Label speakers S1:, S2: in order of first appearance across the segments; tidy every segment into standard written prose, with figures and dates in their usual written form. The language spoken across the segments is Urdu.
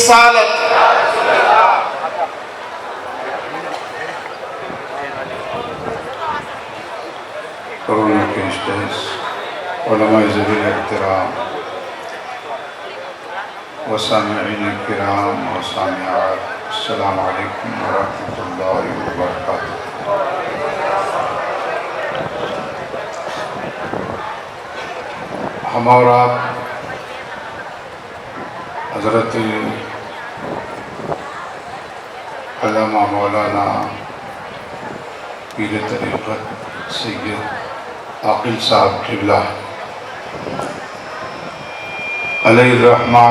S1: رسالت.
S2: کرونا کے اسٹیج علماء ذوی احترام و سامعین کرام و سامعات، السلام علیکم ورحمۃ اللہ وبرکاتہ. ہم اور آپ حضرت علامہ مولانا پیر طریقت سید عاقل صاحب قبلہ علیہ الرحمہ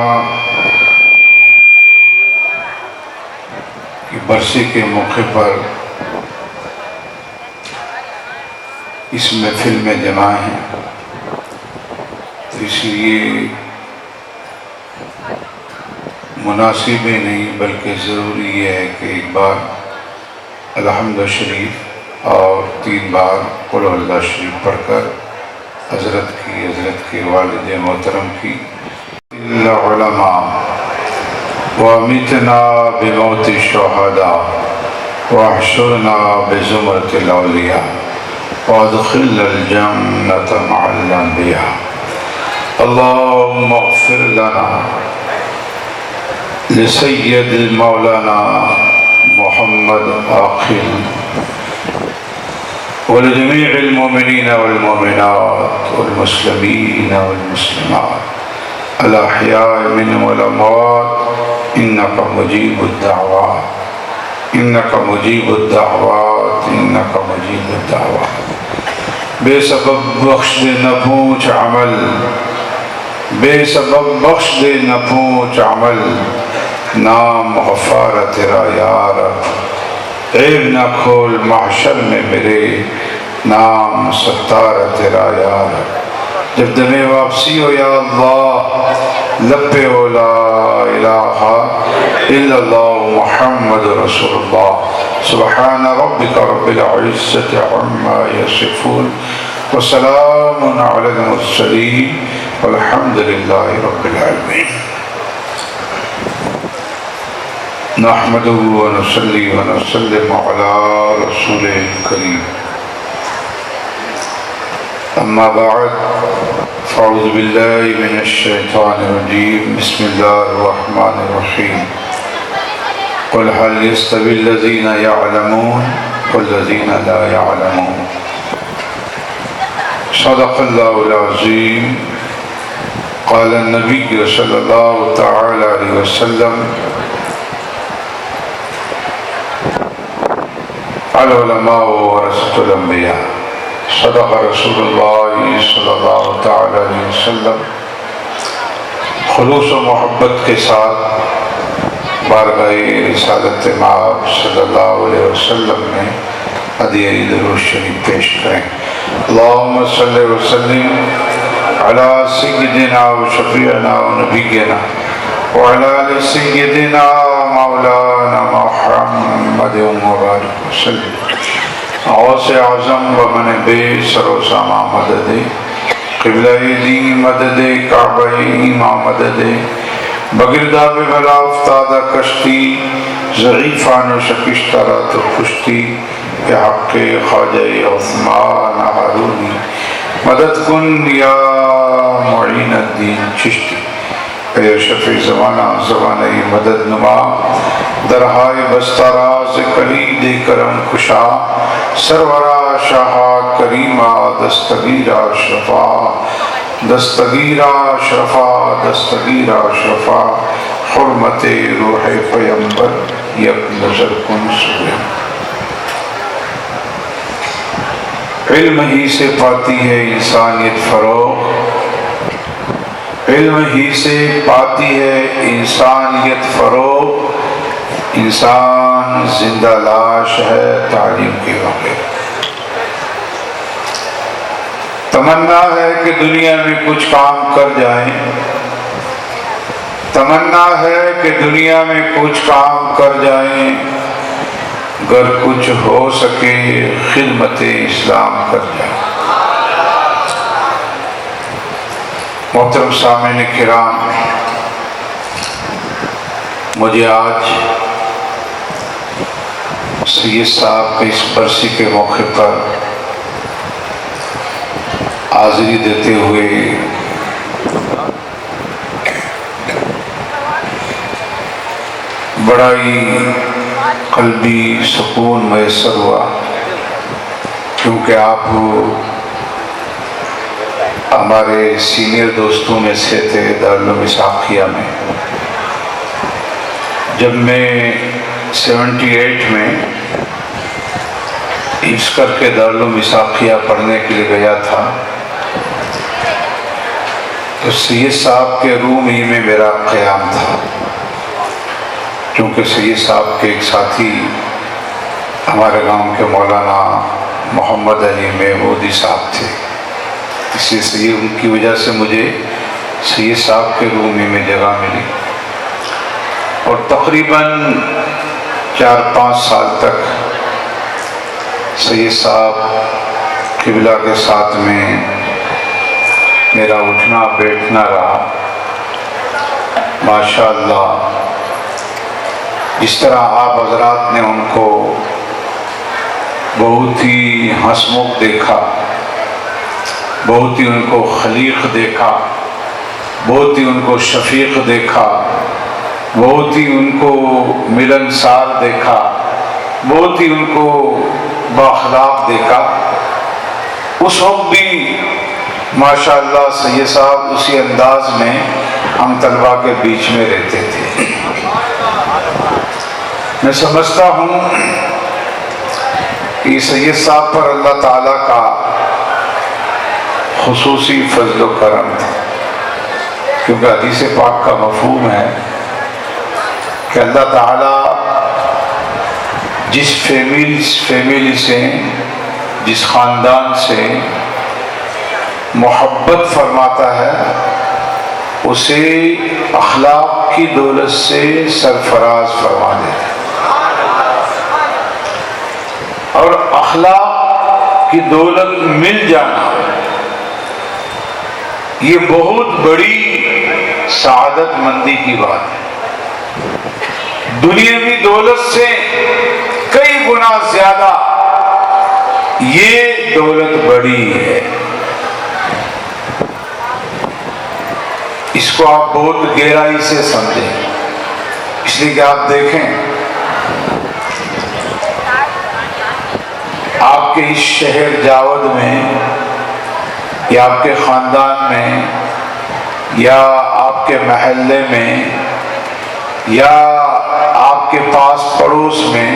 S2: کی برسی کے موقع پر اس محفل میں جمع ہیں، تو اس لیے مناسب ہی نہیں بلکہ ضروری یہ ہے کہ ایک بار الحمد شریف اور 3 بار قل اللہ شریف پڑھ کر حضرت کے والد محترم کی العلماء وَأَمِتْنَا بِمَوْتِ الشُّهَدَاءِ وَاحْشُرْنَا بِزُمْرَةِ الْأَوْلِيَاءِ وَأَدْخِلْنَا الْجَنَّةَ مَعَ الْأَنْبِيَاءِ. اللهم اغفر لنا لسید مولانا محمد عاقل ولجميع المؤمنين والمؤمنات والمسلمين والمسلمات الأحياء منهم والأموات إنك مجيب الدعوات إنك مجيب الدعوات إنك مجيب الدعوات. بے سبب بخش دے نہ پوچھ عمل، بے سبب بخش دے نہ پوچھ عمل، نام غفار تیرا یا رب. عیب نہ کھول محشر میں میرے، نام ستار تیرا یا رب. جب دم واپسی ہو یا اللہ، لپے ہو لا الہ الا اللہ محمد رسول اللہ. سبحان ربک رب العزت عما یصفون وسلام علی المرسلین والحمد للہ رب العالمین. نحمده ونصلي ونسلم على رسوله الكريم. أما بعد فأعوذ بالله من الشيطان الرجيم. بسم الله الرحمن الرحيم. قل هل يستوي الذين يعلمون والذين لا يعلمون. صدق الله العظيم. قال النبي صلى الله تعالى عليه وسلم العلماء ورثة الانبیاء. صدق رسول اللہ صلی اللہ تعالی علیہ وسلم. خلوص و محبت کے ساتھ بارگاہ رسالت مآب صلی اللہ علیہ وسلم میں ہدیہ درود شریف پیش کریں. اللہم صلی وسلم علی سیدنا و شفیعنا و نبینا وعلی آل سیدنا مولانا محمد مبارک وسلم. غوث اعظم و من بے سر و ساما مدد، قبلہ دی مدد، کعبہ ایمان مدد، بگرداب بلا افتادہ کشتی، ضعیفان و شکشتہ رات و کشتی، یا حق خواجہ عثمان ہارونی مدد کن یا معین الدین چشتی. اے شفیع زمانہ زمانہ مدد نما، درہائے بستہ راز کلید کرم کشا، سرورا شاہ کریمہ دستگیرہ شفا، دستگیرہ شفا، دستگیرہ شفا، حرمت روح پیمبر یک نظر کن سویم. علم ہی سے پاتی ہے انسانیت فروغ، علم ہی سے پاتی ہے انسانیت فروغ. انسان زندہ لاش ہے تعلیم کے بغیر. تمنا ہے کہ دنیا میں کچھ کام کر جائیں، تمنا ہے کہ دنیا میں کچھ کام کر جائیں، گر کچھ ہو سکے خدمت اسلام کر جائیں. محترم سامعین کرام، مجھے آج سید صاحب کے اس برسی کے موقع پر حاضری دیتے ہوئے بڑا ہی قلبی سکون میسر ہوا، کیونکہ آپ ہمارے سینئر دوستوں میں سے تھے دارالعلوم اسحاقیہ میں۔ جب میں 78 میں حفظ کر کے دارالعلوم اسحاقیہ پڑھنے کے لیے گیا تھا تو سید صاحب کے روم ہی میں میرا قیام تھا، کیونکہ سید صاحب کے ایک ساتھی ہمارے گاؤں کے مولانا محمد علی محمودی صاحب تھے، اس لیے ان کی وجہ سے مجھے سید صاحب کے روم ہی میں جگہ ملی، اور تقریباً 4-5 سال تک سید صاحب قبلہ کے ساتھ میں میرا اٹھنا بیٹھنا رہا۔ ماشاءاللہ جس طرح آپ حضرات نے ان کو بہت ہی ہنسمکھ دیکھا، بہت ہی ان کو خلیق دیکھا، بہت ہی ان کو شفیق دیکھا، بہت ہی ان کو ملنسار دیکھا، بہت ہی ان کو بااخلاق دیکھا، اس وقت بھی ماشاءاللہ سید صاحب اسی انداز میں ہم طلبہ کے بیچ میں رہتے تھے۔ میں سمجھتا ہوں کہ سید صاحب پر اللہ تعالیٰ کا خصوصی فضل و کرم تھا، کیونکہ حدیث پاک کا مفہوم ہے کہ اللہ تعالیٰ جس فیملی سے، جس خاندان سے محبت فرماتا ہے اسے اخلاق کی دولت سے سرفراز فرما دیتا ہے، اور اخلاق کی دولت مل جانا یہ بہت بڑی سعادت مندی کی بات ہے۔ دنیاوی دولت سے کئی گنا زیادہ یہ دولت بڑی ہے۔ اس کو آپ بہت گہرائی سے سمجھیں، اس لیے کہ آپ دیکھیں آپ کے اس شہر جاود میں یا آپ کے خاندان میں یا آپ کے محلے میں یا آپ کے پاس پڑوس میں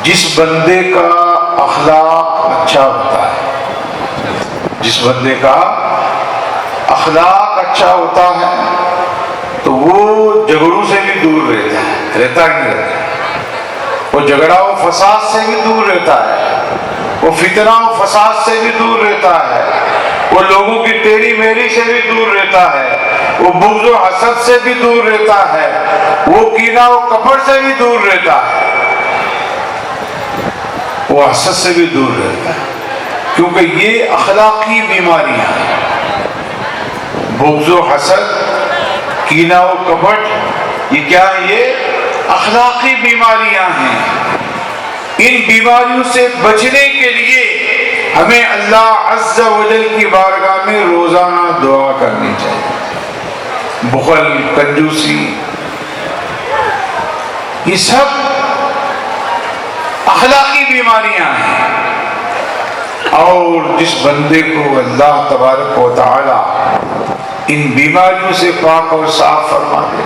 S2: جس بندے کا اخلاق اچھا ہوتا ہے، جس بندے کا اخلاق اچھا ہوتا ہے تو وہ جھگڑوں سے بھی دور رہتا ہے، رہتا ہی نہیں رہتا، وہ جھگڑا و فساد سے بھی دور رہتا ہے، وہ فتنہ و فساد سے بھی دور رہتا ہے، وہ لوگوں کی تیری میری سے بھی دور رہتا ہے، وہ بغض و حسد سے بھی دور رہتا ہے، وہ کینہ و کپٹ سے بھی دور رہتا ہے، وہ حسد سے بھی دور رہتا ہے، کیونکہ یہ اخلاقی بیماریاں ہیں۔ بغض و حسد، کینہ و کپٹ، یہ کیا ہے؟ یہ اخلاقی بیماریاں ہیں۔ ان بیماریوں سے بچنے کے لیے ہمیں اللہ عز و جل کی بارگاہ میں روزانہ دعا کرنی چاہیے۔ بخل، کنجوسی، یہ سب اخلاقی بیماریاں ہیں، اور جس بندے کو اللہ تبارک و تعالی ان بیماریوں سے پاک اور صاف فرما دے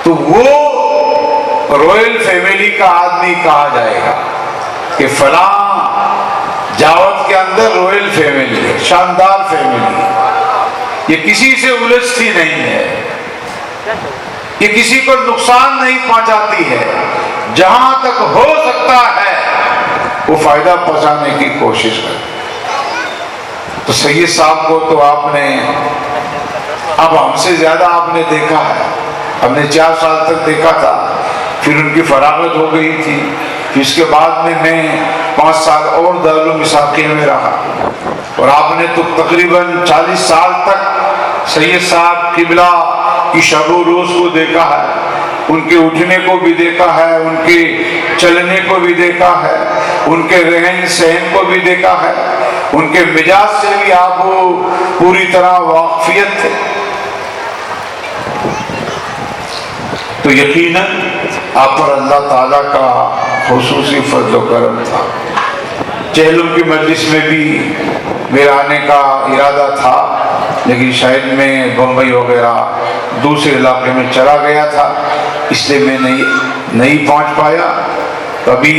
S2: تو وہ رویل فیملی کا آدمی کہا جائے گا کہ فلاں جاوت کے اندر رویل فیملی ہے، شاندار فیملی ہے، یہ کسی سے الجھتی نہیں ہے، یہ کسی کو نقصان نہیں پہنچاتی ہے، جہاں تک ہو سکتا ہے وہ فائدہ پہنچانے کی کوشش کرے۔ تو سید صاحب کو تو آپ نے اب ہم سے زیادہ آپ نے دیکھا ہے، ہم نے 4 سال تک دیکھا تھا، پھر ان کی فراغت ہو گئی تھی، پھر اس کے بعد میں 5 سال اور دارالعلوم اسحاقیہ میں رہا، اور آپ نے تو تقریباً 40 سال تک سید صاحب قبلہ کی شب و روز کو دیکھا ہے، ان کے اٹھنے کو بھی دیکھا ہے، ان کے چلنے کو بھی دیکھا ہے، ان کے رہن سہن کو بھی دیکھا ہے، ان کے مزاج سے بھی آپ کو پوری طرح واقفیت تھے. تو یقیناً آپ پر اللہ تعالیٰ کا خصوصی فضل و کرم تھا. چہلم کی مجلس میں بھی میرا آنے کا ارادہ تھا، لیکن شاید میں بمبئی وغیرہ دوسرے علاقے میں چلا گیا تھا، اس لیے میں نہیں پہنچ پایا. کبھی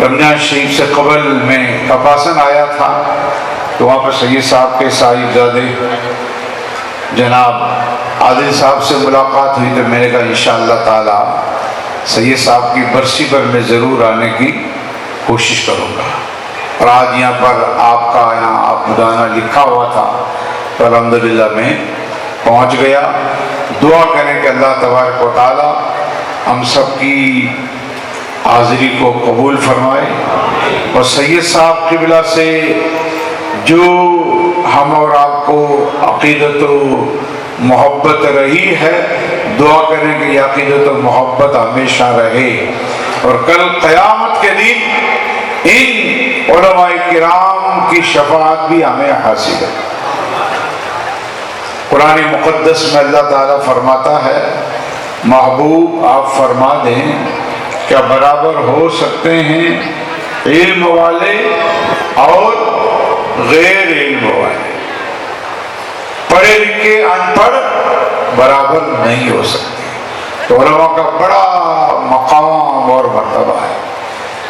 S2: رمضان شریف سے قبل میں کپاسن آیا تھا، تو وہاں پر سید صاحب کے صاحبزادے جناب عادل صاحب سے ملاقات ہوئی. تو میں نے کہا انشاءاللہ تعالی سید صاحب کی برسی پر میں ضرور آنے کی کوشش کروں گا. اور آج یہاں پر آپ کا یہاں آپ مدانہ لکھا ہوا تھا، تو الحمدللہ میں پہنچ گیا. دعا کریں کہ اللہ تبارک و تعالی ہم سب کی حاضری کو قبول فرمائے، اور سید صاحب قبلہ سے جو ہم اور آپ کو عقیدت و محبت رہی ہے، دعا کریں کہ یہ عقیدت و محبت ہمیشہ رہے، اور کل قیامت کے دن ان علماء کرام کی شفاعت بھی ہمیں حاصل ہے. قرآن مقدس میں اللہ تعالیٰ فرماتا ہے، محبوب آپ فرما دیں کیا برابر ہو سکتے ہیں علم والے اور غیر علم والے؟ پڑھے لکھے ان پڑھ برابر نہیں ہو سکتے. تو علماء کا بڑا مقام اور مرتبہ ہے.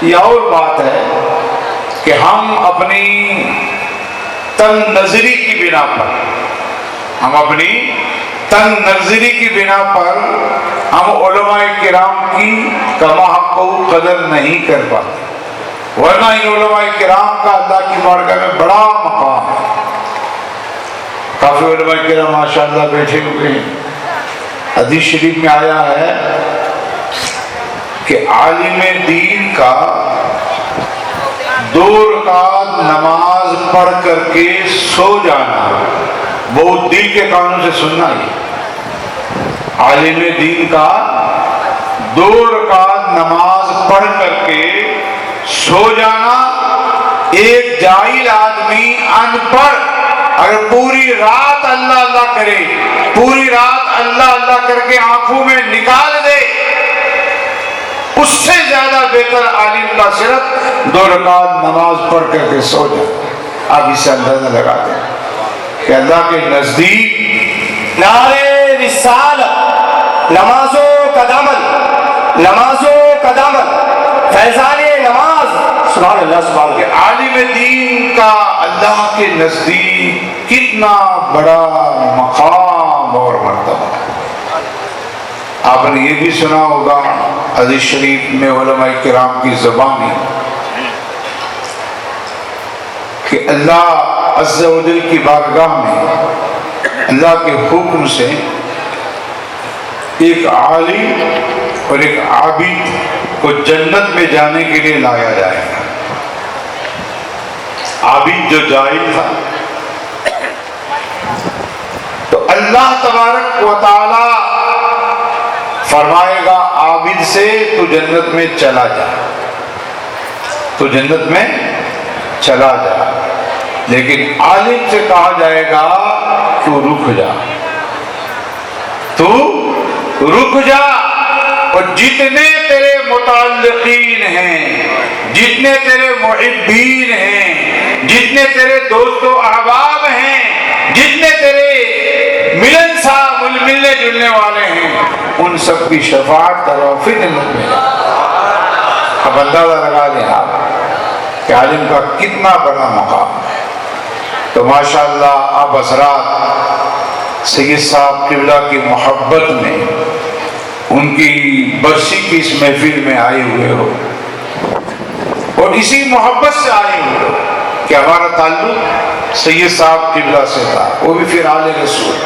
S2: یہ اور بات ہے کہ ہم اپنی تنگ نظری کی بنا پر ہم علماء کرام کی کما حق و قدر نہیں کر پاتے، ورنہ ان علماء کرام کا اللہ کی بارگاہ میں بڑا مقام ہے. کافی علماء کرام ماشاءاللہ بیٹھے ہوئے ہیں. حدیث شریف میں آیا ہے کہ عالم دین کا 2 رکعت نماز پڑھ کر کے سو جانا، بہت دل کے کانوں سے سننا ہے. عالم دین کا 2 رکعت نماز پڑھ کر کے سو جانا، ایک جاہل آدمی ان پڑھ اگر پوری رات اللہ اللہ کرے، پوری رات اللہ اللہ کر کے آنکھوں میں نکال دے، اس سے زیادہ بہتر عالم کا صرف 2 رکعت نماز پڑھ کر کے سو جائے. آپ اسے اندازہ لگا دیں کہ اللہ کے نزدیک
S1: نعرے رسالت، نمازوں کا دامن، نمازوں کا دامن، فیضان نماز، سبحان اللہ سبحان اللہ.
S2: کہ عالم دین کا اللہ کے نزدیک کتنا بڑا مقام اور مرتبہ. آپ نے یہ بھی سنا ہوگا حدیث شریف میں علماء کرام کی زبانی کہ اللہ عز و جل کی بارگاہ میں اللہ کے حکم سے ایک عالم اور ایک عابد کو جنت میں جانے کے لیے لایا جائے گا. عابد جو جاہل تھا، تو اللہ تبارک و تعالی فرمائے گا عابد سے تو جنت میں چلا جا، تو جنت میں چلا جا. لیکن عالم سے کہا جائے گا تو رک جا، تو رک جا، اور جتنے تیرے متعلقین ہیں، جتنے تیرے محبین ہیں، جتنے تیرے دوست و احباب ہیں، جتنے تیرے ملن صاحب ملنے جلنے والے ہیں، ان سب کی شفاعت کرو پھر جنت میں. اب اندازہ لگا لیں آپ کہ عالم کا کتنا بڑا مقام ہے. تو ماشاءاللہ آپ حضرات سید صاحب قبلہ کی محبت میں، ان کی برسی کی اس محفل میں آئے ہوئے ہو، اور اسی محبت سے آئے ہوئے ہو کہ ہمارا تعلق سید صاحب قبلہ سے تھا، وہ بھی پھر آل رسول.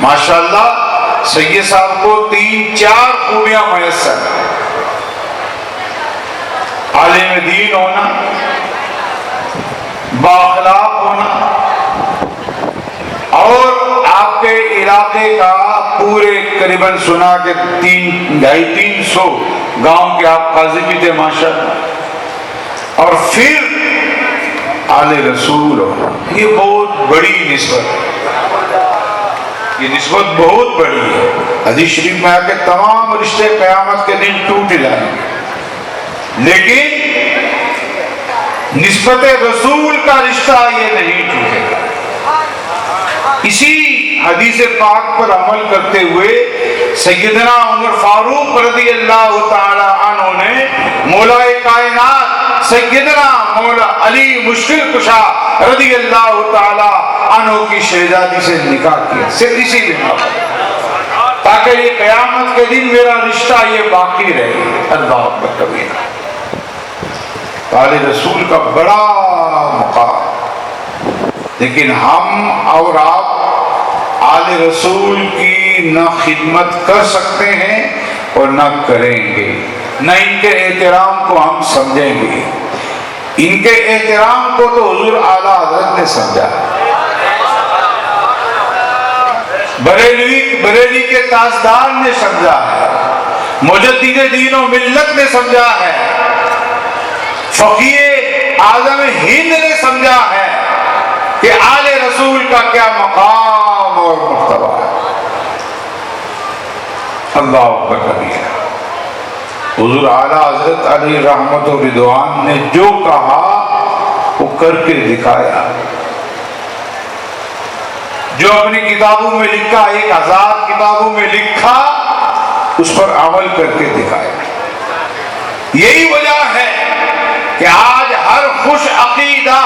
S2: ماشاءاللہ سید صاحب کو 3-4 خوبیاں میسر ہیں. عالم دین ہونا، بااخلاق ہونا، علاقے کا پورے قریباً سنا کہ 250-300 گاؤں کے آپ قاضی بھی تھے ماشاءاللہ، اور پھر آل رسول، یہ بہت بڑی نسبت ہے، یہ نسبت بہت بڑی ہے۔ حدیث شریف میں آ کے تمام رشتے قیامت کے دن ٹوٹ جائیں گے، لیکن نسبت رسول کا رشتہ یہ نہیں ٹوٹے گا۔ اسی حدیث پاک پر عمل کرتے ہوئے سیدنا عمر فاروق رضی اللہ تعالی عنہ نے مولا کائنات سیدنا مولا علی مشکل کشا رضی اللہ تعالی عنہ کی شہزادی سے نکاح کیا، صرف اسی بنا تاکہ یہ قیامت کے دن میرا رشتہ یہ باقی رہے۔ اللہ اکبر کبیرہ۔ آل رسول کا بڑا مقام، لیکن ہم اور آپ آل رسول کی نہ خدمت کر سکتے ہیں اور نہ کریں گے، نہ ان کے احترام کو ہم سمجھیں گے۔ ان کے احترام کو تو حضور اعلیٰ حضرت نے سمجھا، بریلی کے تاجدار نے سمجھا ہے، مجدد دین و ملت نے سمجھا ہے، فقیہ اعظم ہند نے سمجھا ہے کہ آل رسول کا کیا مقام اور مرتبہ ہے۔ اللہ اکبر کبیرہ۔ حضور اعلیٰ حضرت علیہ رحمت و رضوان نے جو کہا وہ کر کے دکھایا، جو اپنی کتابوں میں لکھا، 1000 کتابوں میں لکھا، اس پر عمل کر کے دکھایا۔ یہی وجہ ہے کہ آج ہر خوش عقیدہ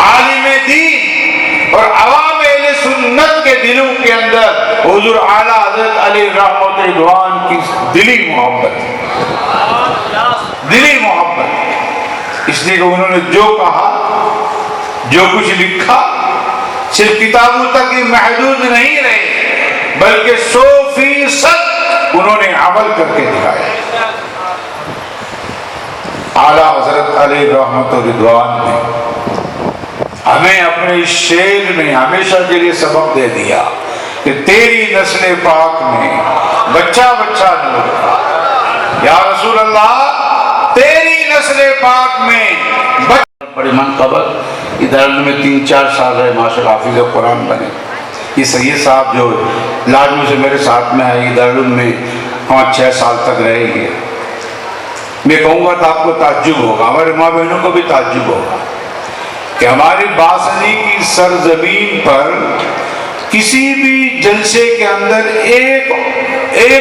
S2: عالم دین اور عوام اہل سنت کے دلوں کے اندر حضور اعلیٰ حضرت علیہ رحمت رضوان کی دلی محبت، دلی محبت، اس لیے کہ انہوں نے جو کہا، جو کچھ لکھا، صرف کتابوں تک ہی محدود نہیں رہے، بلکہ 100% انہوں نے عمل کر کے دکھایا۔ اعلیٰ حضرت علیہ رحمت و رضوان نے ہمیں اپنے اس شعر میں ہمیشہ کے لیے سبق دے دیا کہ تیری نسل پاک میں بچہ بچہ نور، یا رسول اللہ تیری نسل پاک میں بڑی منقبت۔ ادارے میں 3-4 سال رہے، ماشاءاللہ حافظ قرآن بنے۔ یہ سید صاحب جو لاڈو سے میرے ساتھ میں آئے، ادارے میں 5-6 سال تک رہے گے۔ میں کہوں گا تو آپ کو تعجب ہوگا، ہمارے ماں بہنوں کو بھی تعجب ہوگا کہ ہماری باسنی کی سرزمین پر کسی بھی جلسے کے اندر ایک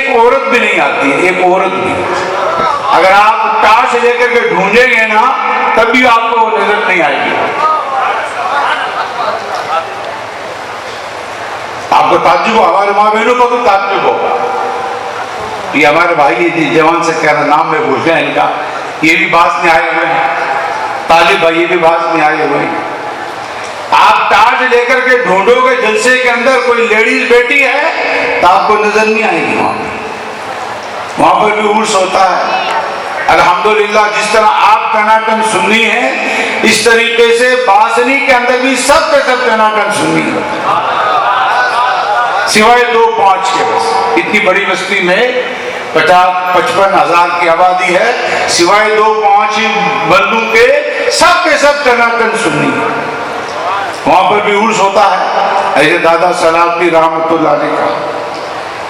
S2: عورت بھی نہیں آتی ہے، ایک عورت بھی۔ اگر آپ ٹارچ لے کر کے ڈھونڈیں گے نا تب بھی آپ کو نظر نہیں آئے گی۔ آپ کو تعجب ہو، ہمارے ماں بہنوں کو بھی تعجب ہوگا۔ یہ ہمارے بھائی جوان سے کہہ رہا، نام میں بھول گیا ان کا، یہ بھی باز میں آئے ہوئے ہیں، طالب بھائی بھی باز میں آئے ہوئے ہیں۔ آپ ٹارچ لے کر کے ڈھونڈو گے جلسے کے اندر کوئی لیڈیز بیٹی ہے تو آپ کو نظر نہیں آئے گی، وہاں پر بھی عرس ہوتا ہے۔ الحمدللہ جس طرح آپ ٹناٹن سنی ہیں، اس طریقے سے باسنی کے اندر بھی سب کے سب ٹناٹن سنی ہے، سوائے 2-5 کے۔ بس اتنی بڑی بستی میں 50-55 ہزار کی آبادی ہے، سوائے 2-5 بندوں کے سب ٹناٹن سنی ہے۔ وہاں پر بھی عرس ہوتا ہے، ایسے دادا سلاطی رحمت اللہ علیہ کا،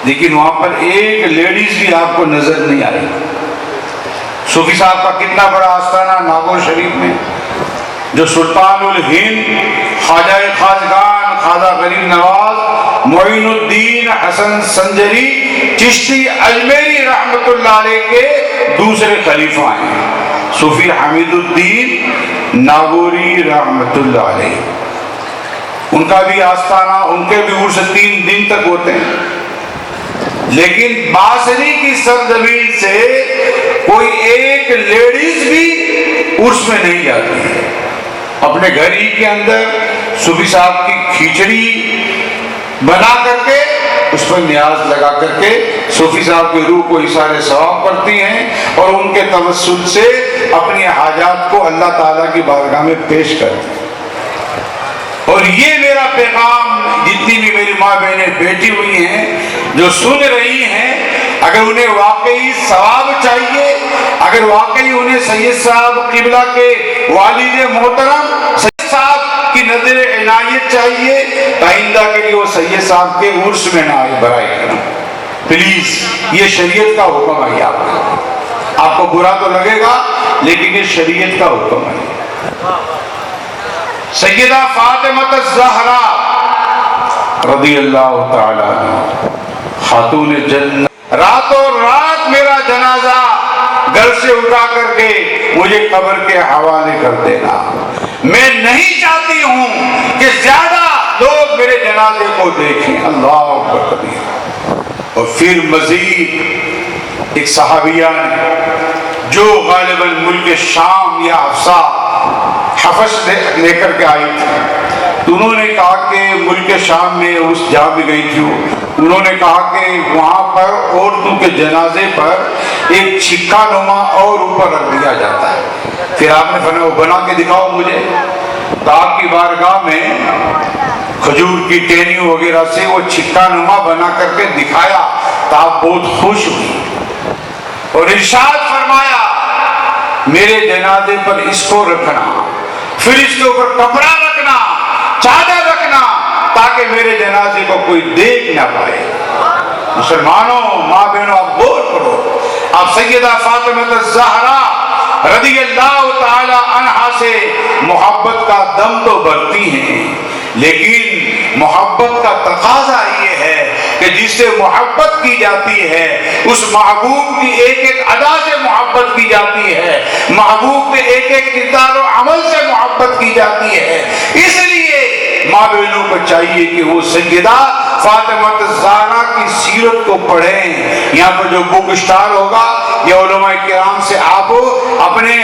S2: لیکن وہاں پر ایک لیڈیز بھی آپ کو نظر نہیں آئی۔ صوفی صاحب کا کتنا بڑا آستانہ ناگور شریف میں، جو سلطان الہند خواجہ خواجگان خواجہ غریب نواز معین الدین حسن سنجری چشتی اجمیری رحمت اللہ علیہ کے دوسرے خلیفہ ہیں، صوفی حمید الدین ناگوری رحمت اللہ علیہ۔ ان کا بھی آستانہ، ان کے بھی عرس 3 دن تک ہوتے ہیں، لیکن باسری کی سرزمین سے کوئی ایک لیڈیز بھی عرس میں نہیں جاتی ہے۔ اپنے گھر ہی کے اندر صوفی صاحب کی کھچڑی بنا کر کے اس پر نیاز لگا کر کے صوفی صاحب کی روح کو اثار ثواب کرتی ہیں اور ان کے توسل سے اپنی حاجات کو اللہ تعالیٰ کی بارگاہ میں پیش کرتی ہیں۔ اور یہ میرا پیغام جتنی بھی میری ماں بہنیں بیٹھی ہوئی ہیں جو سن رہی ہیں، اگر انہیں واقعی ثواب چاہیے، اگر واقعی انہیں سید صاحب قبلہ کے والد محترم سید صاحب کی نظر عنایت چاہیے تو آئندہ کے لیے وہ سید صاحب کے عرس میں نہ آئے برائے کرم، پلیز۔ یہ شریعت کا حکم ہے، آپ کو برا تو لگے گا لیکن یہ شریعت کا حکم ہے۔ سیدہ فاطمہ الزہرا رضی اللہ تعالی عنہ خاتون جنت، راتوں رات میرا جنازہ گھر سے اٹھا کر کے مجھے قبر کے حوالے کر دینا، میں نہیں چاہتی ہوں کہ زیادہ لوگ میرے جنازے کو دیکھیں۔ اللہ اکبر کبیر۔ اور پھر مزید ایک صحابیہ نے جو غالباً ملک شام یا حفص لے کر کے آئی تھی، تو انہوں نے کہا کہ ملک شام میں اس جہاں بھی گئی تھی، انہوں نے کہا کہ وہاں پر عورتوں کے جنازے پر ایک چھکا نما اور اوپر رکھ دیا جاتا ہے۔ پھر آپ نے فرمایا وہ بنا کے دکھاؤ مجھے، تو آپ کی بارگاہ میں کھجور کی ٹہنیوں وغیرہ سے وہ چھکا نما بنا کر کے دکھایا تو آپ بہت خوش ہوئی اور ارشاد فرمایا میرے جنازے پر اس کو رکھنا، پھر اس کے اوپر کپڑا رکھنا، چادر رکھنا، تاکہ میرے جنازے کو کوئی دیکھ نہ پائے۔ مسلمانوں، ماں بہنوں، آپ غور کرو، آپ سیدہ فاطمہ الزہرا رضی اللہ تعالی عنہا سے محبت کا دم تو بھرتی ہیں، لیکن محبت کا تقاضا یہ ہے کہ جس سے محبت کی جاتی ہے اس محبوب کی ایک ایک ادا سے محبت کی جاتی ہے، محبوب کے ایک ایک کردار و عمل سے محبت کی جاتی ہے۔ اس لیے ماں بہنوں کو چاہیے کہ وہ سیدہ فاطمہ الزہرا کی سیرت کو پڑھیں۔ یہاں پر جو بک اسٹال ہوگا یا علماء کرام سے آپ اپنے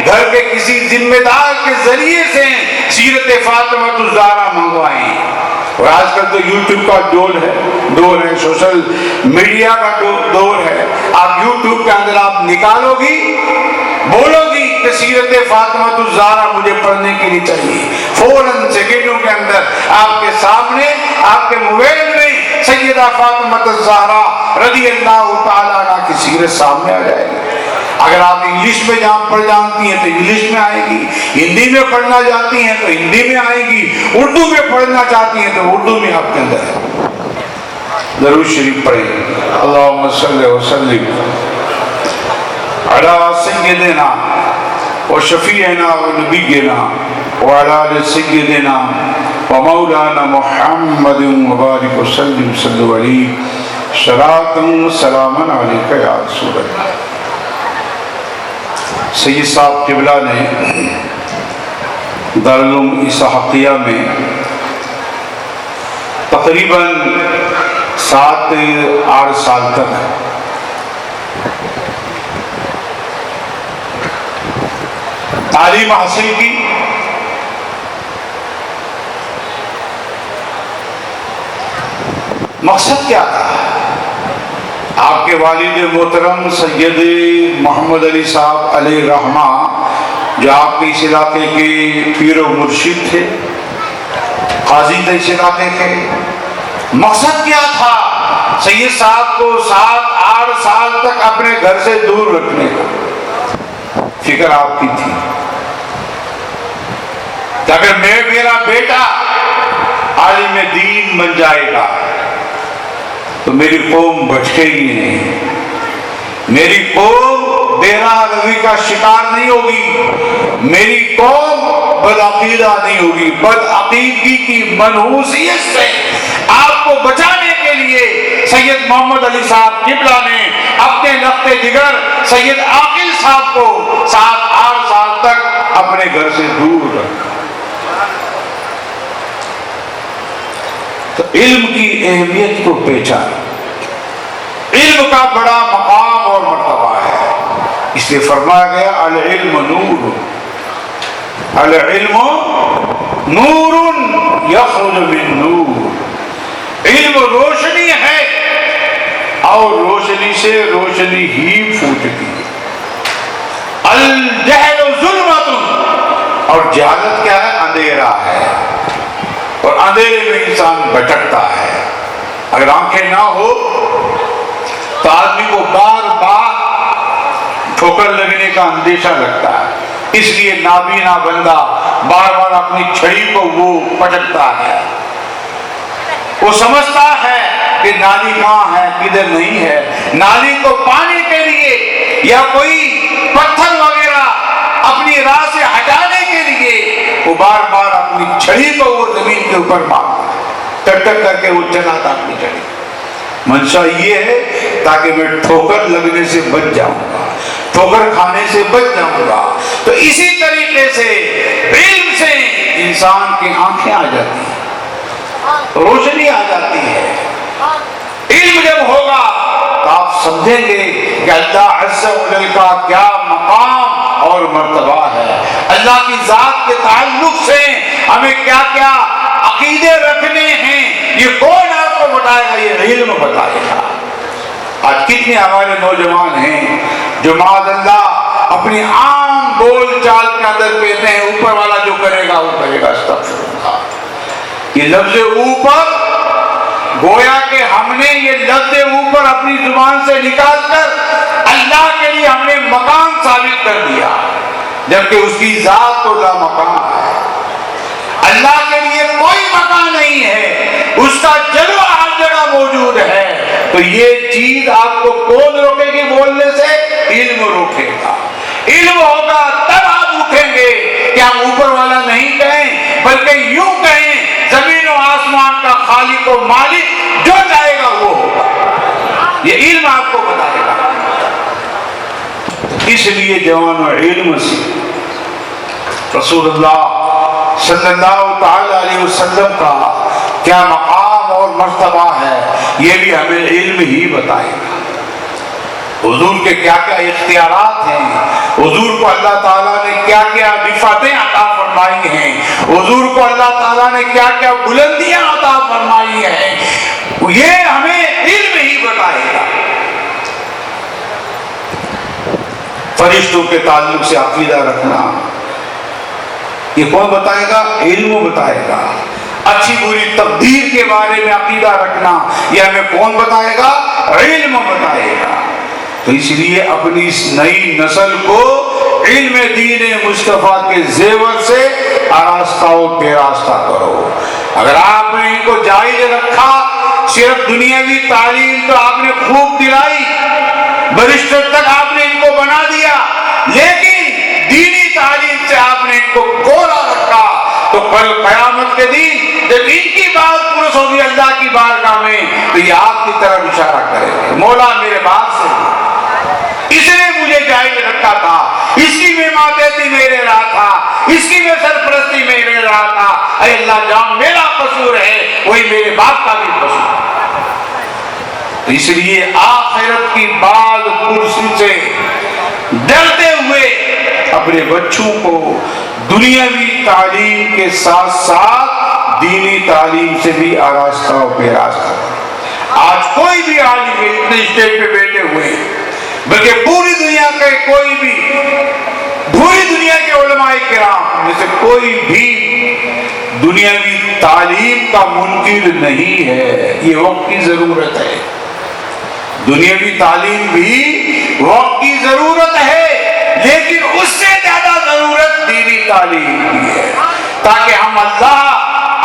S2: گھر کے کسی ذمہ دار کے ذریعے سے سیرت فاطمہ الزہرا منگوائیں۔ اور آج کل تو یوٹیوب کا دور ہے، سوشل میڈیا کا دور ہے، آپ یوٹیوب کے اندر آپ نکالو گی، بولو گی کہ سیرت فاطمہ الزہرا مجھے پڑھنے کے لیے چاہیے، فوراً سیکنڈوں کے اندر آپ کے سامنے آپ کے موبائل میں سیدہ فاطمہ الزہرا رضی اللہ تعالیٰ عنہ کی سیرت سامنے آ جائے گی۔ اگر آپ انگلش میں پڑھ جانتی ہیں تو انگلش میں آئے گی، ہندی میں پڑھنا جانتی ہیں تو ہندی میں آئے گی، اردو میں پڑھنا چاہتی ہیں تو اردو میں آپ کے اندر ہے۔ درود شریف پڑھیں، اللہم صلی وسلم علی سیدنا و شفیعنا و نبینا و علی سیدنا و مولانا محمد مبارک وسلم صلی علیہ صلاۃ و سلام علیک یا رسول اللہ۔ سید صاحب قبلہ نے دارالعلوم اسحاقیہ میں تقریباً 7-8 سال تک تعلیم حاصل کی۔ مقصد کیا تھا؟ آپ کے والد محترم سید محمد علی صاحب علیہ رحمہ جو آپ کے اس علاقے کے پیر و مرشد تھے، قاضی تھے اس علاقے کے، مقصد کیا تھا؟ سید صاحب کو 7-8 سال تک اپنے گھر سے دور رکھنے کا فکر آپ کی تھی کہ اگر میرا بیٹا عالم دین بن جائے گا تو میری قوم بھٹکے گی نہیں، میری قوم بے راہ روی کا شکار نہیں ہوگی، میری قوم بدعقیدہ نہیں ہوگی۔ بدعقیدگی کی منحوسیت سے آپ کو بچانے کے لیے سید محمد علی صاحب قبلہ نے اپنے لخت جگر سید عاقل صاحب کو 7-8 سال تک اپنے گھر سے دور رکھا۔ تو علم کی اہمیت کو پہچانا، علم کا بڑا مقام اور مرتبہ ہے، اس لیے فرمایا گیا العلم نور، العلم نور یخرج من نور، علم روشنی ہے اور روشنی سے روشنی ہی پھوٹتی ہے۔ الجہل ظلمت، اور جہالت کیا ہے؟ اندھیرا ہے، اور اندھیرے میں انسان بھٹکتا ہے۔ اگر آنکھیں نہ ہو تو آدمی کو بار بار ٹھوکر لگنے کا اندیشہ لگتا ہے، اس لیے نابینا بندہ بار بار اپنی چھڑی کو وہ پٹکتا ہے، وہ سمجھتا ہے کہ نالی کہاں ہے کدھر نہیں ہے، نالی کو پانے کے لیے یا کوئی پتھر وغیرہ اپنی راہ سے ہٹانے کے لیے وہ بار بار اپنی چھڑی کو وہ زمین کے اوپر مارتا، ٹک ٹک کر کے وہ چلاتا اپنی چھڑی۔ منشا یہ ہے تاکہ میں ٹھوکر لگنے سے بچ جاؤں گا، ٹھوکر کھانے سے بچ جاؤں گا۔ تو اسی طریقے سے علم سے انسان کی آنکھیں آ جاتی ہیں، روشنی آ جاتی ہے۔ علم جب ہوگا تو آپ سمجھیں گے کہ اللہ عز و جل کا کیا مقام اور مرتبہ ہے، اللہ کی ذات کے تعلق سے ہمیں کیا کیا عقیدے رکھنے ہیں، یہ کون آپ کو بتائے گا؟ یہ علم بتائے گا۔ آج کتنے ہمارے نوجوان ہیں جو معاذ اللہ اپنی عام بول چال کے اندر کہتے ہیں اوپر والا جو کرے گا وہ کرے گا، استغفر اللہ۔ یہ لفظ اوپر گویا کہ ہم نے یہ لفظ اوپر اپنی زبان سے نکال کر اللہ کے لیے ہم نے مقام ثابت کر دیا، جبکہ اس کی ذات تو لامکان ہے۔ اللہ کے لیے کوئی مکان نہیں ہے، اس کا جلوہ ہر جگہ موجود ہے۔ تو یہ چیز آپ کو کون روکے گی بولنے سے؟ علم روکے گا۔ علم ہوگا تب آپ اٹھیں گے کہ ہم اوپر والا نہیں کہیں بلکہ یوں کہیں زمین و آسمان کا خالق و مالک جو چاہے گا وہ ہوگا۔ یہ علم آپ کو بتائے گا۔ اس لیے جوانو علم سے رسول اللہ صلی اللہ تعالی علیہ وسلم کا کیا مقام اور مرتبہ ہے یہ بھی ہمیں علم ہی بتائے گا۔ حضور کے کیا کیا اختیارات ہیں، حضور کو اللہ تعالیٰ نے کیا کیا نفاتیں عطا فرمائی ہیں، حضور کو اللہ تعالیٰ نے کیا کیا بلندیاں عطا فرمائی ہیں، یہ ہمیں علم ہی بتائے گا۔ فرشتوں کے تعلق سے عقیدہ رکھنا یہ کون بتائے گا؟ علم بتائے گا۔ اچھی بری تقدیر کے بارے میں عقیدہ رکھنا یہ ہمیں کون بتائے گا؟ علم بتائے گا۔ تو اس لیے اپنی اس نئی نسل کو علم دین مصطفیٰ کے زیور سے آراستہ و پیراستہ کرو۔ اگر آپ نے ان کو جائز رکھا، صرف دنیاوی تعلیم تو آپ نے خوب دلائی، برسٹر تک آپ نے ان کو بنا دیا، لیکن دینی تعلیم سے آپ نے ان کو کوڑا رکھا، تو کل قیامت کے دن جب ان کی بات پرس ہوگی اللہ کی بارگاہ میں تو یہ آپ کی طرف اشارہ کرے گا، مولا میرے باپ سے اس نے مجھے جائز رکھا تھا، اس کی میں ماتحتی میرے رہا تھا، اس کی میں سرپرستی میرے رہا تھا، اے اللہ جان میرا قصور ہے وہی میرے باپ کا بھی قصور ہے۔ اس لیے آخرت کی بال کرسی سے ڈرتے ہوئے اپنے بچوں کو دنیاوی تعلیم کے ساتھ ساتھ دینی تعلیم سے بھی آراستہ و پیراستہ۔ آج کوئی بھی عالم اتنے اسٹیج پہ بیٹھے ہوئے ہیں، بلکہ پوری دنیا کے کوئی بھی، پوری دنیا کے علماء کرام میں سے کوئی بھی دنیاوی تعلیم کا منکر نہیں ہے۔ یہ وقت کی ضرورت ہے، دنیاوی تعلیم بھی وقت کی ضرورت ہے، لیکن اس سے زیادہ ضرورت دینی تعلیم کی ہے، تاکہ ہم اللہ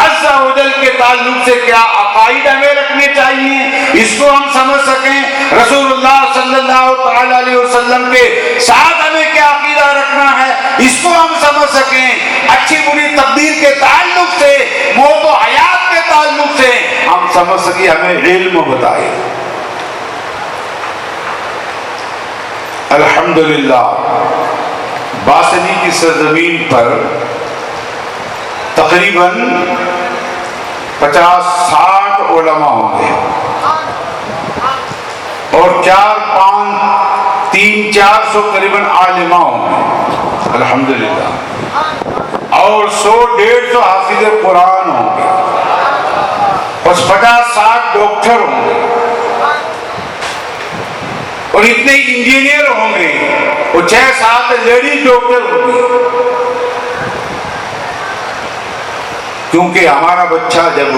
S2: عز و جل کے تعلق سے کیا عقائد ہمیں رکھنے چاہیے اس کو ہم سمجھ سکیں، رسول اللہ صلی اللہ تعالی علیہ وسلم کے ساتھ ہمیں کیا عقیدہ رکھنا ہے اس کو ہم سمجھ سکیں، اچھی بری تقدیر کے تعلق سے، موت و حیات کے تعلق سے ہم سمجھ سکیں، ہمیں علم بتائے۔ الحمدللہ باسنی کی سرزمین پر تقریباً 50-60 علماء ہوں گے اور 300-400 قریباً عالماء ہوں گے الحمدللہ، اور 100-150 حافظ قرآن ہوں گے، اور 50-60 ڈاکٹر ہوں گے، اور اتنے انجینئر ہوں گے، اور 6-7 لیڈیز ڈاکٹر ہوں گے۔ کیونکہ ہمارا بچہ جب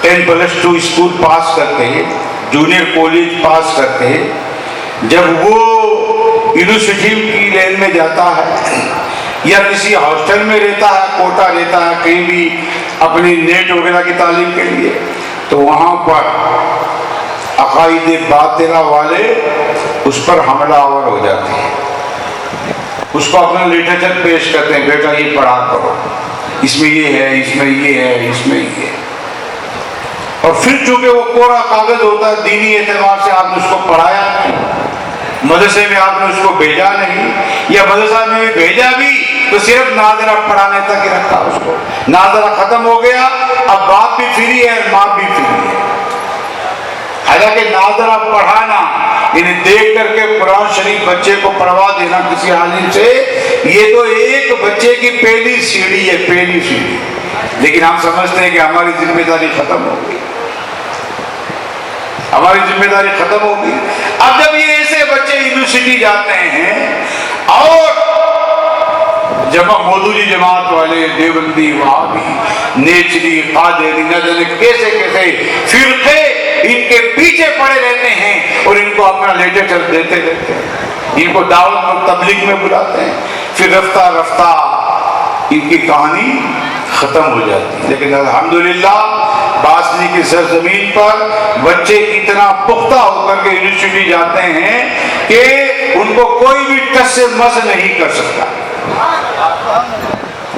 S2: 10+2 اسکول پاس کرتے ہیں، جونیئر کالج پاس کرتے ہیں، جب وہ یونیورسٹی کی لائن میں جاتا ہے یا کسی ہاسٹل میں رہتا ہے، کوٹا رہتا ہے کہیں بھی اپنی نیٹ وغیرہ کی تعلیم کے لیے، تو وہاں پر عقائد باطلہ والے اس پر حملہ آور ہو جاتے ہیں، اس کو اپنا لٹریچر پیش کرتے ہیں، بیٹا یہ پڑھا کرو، اس میں یہ ہے، اس میں یہ ہے، اس میں یہ ہے، اور پھر چونکہ وہ کوڑا کاغذ ہوتا ہے، دینی اعتبار سے آپ نے اس کو پڑھایا نہیں، مدرسے میں آپ نے اس کو بھیجا نہیں، یا مدرسہ میں بھیجا بھی تو صرف ناظرہ پڑھانے تک ہی رکھا، اس کو ناظرہ ختم ہو گیا، اب باپ بھی فری ہے، ماں بھی فری ہے۔ حالانکہ ناظرہ پڑھانا یعنی دیکھ کر کے قرآن شریف بچے کو پڑھوا دینا کسی عالم سے، یہ تو ایک بچے کی پہلی سیڑھی ہے، پہلی سیڑھی، لیکن ہم سمجھتے ہیں کہ ہماری ذمہ داری ختم ہو گئی، ہماری ذمہ داری ختم ہوگی۔ اب جب یہ ایسے بچے یونیورسٹی جاتے ہیں اور جمع مودودی جماعت والے، دیوبندی، وہابی، نیچری، قادری، نہ جانے کیسے کیسے فرقے ان کے پیچھے پڑے رہتے ہیں اور ان کو اپنا لٹریچر دیتے رہتے ہیں، ان کو دعوت اور تبلیغ میں بلاتے ہیں، پھر رفتہ رفتہ ان کی کہانی ختم ہو جاتی ہے۔ لیکن الحمدللہ باسنی کی سرزمین پر بچے اتنا پختہ ہو کر کے یونیورسٹی جاتے ہیں کہ ان کو کوئی بھی ٹس سے مس نہیں کر سکتا۔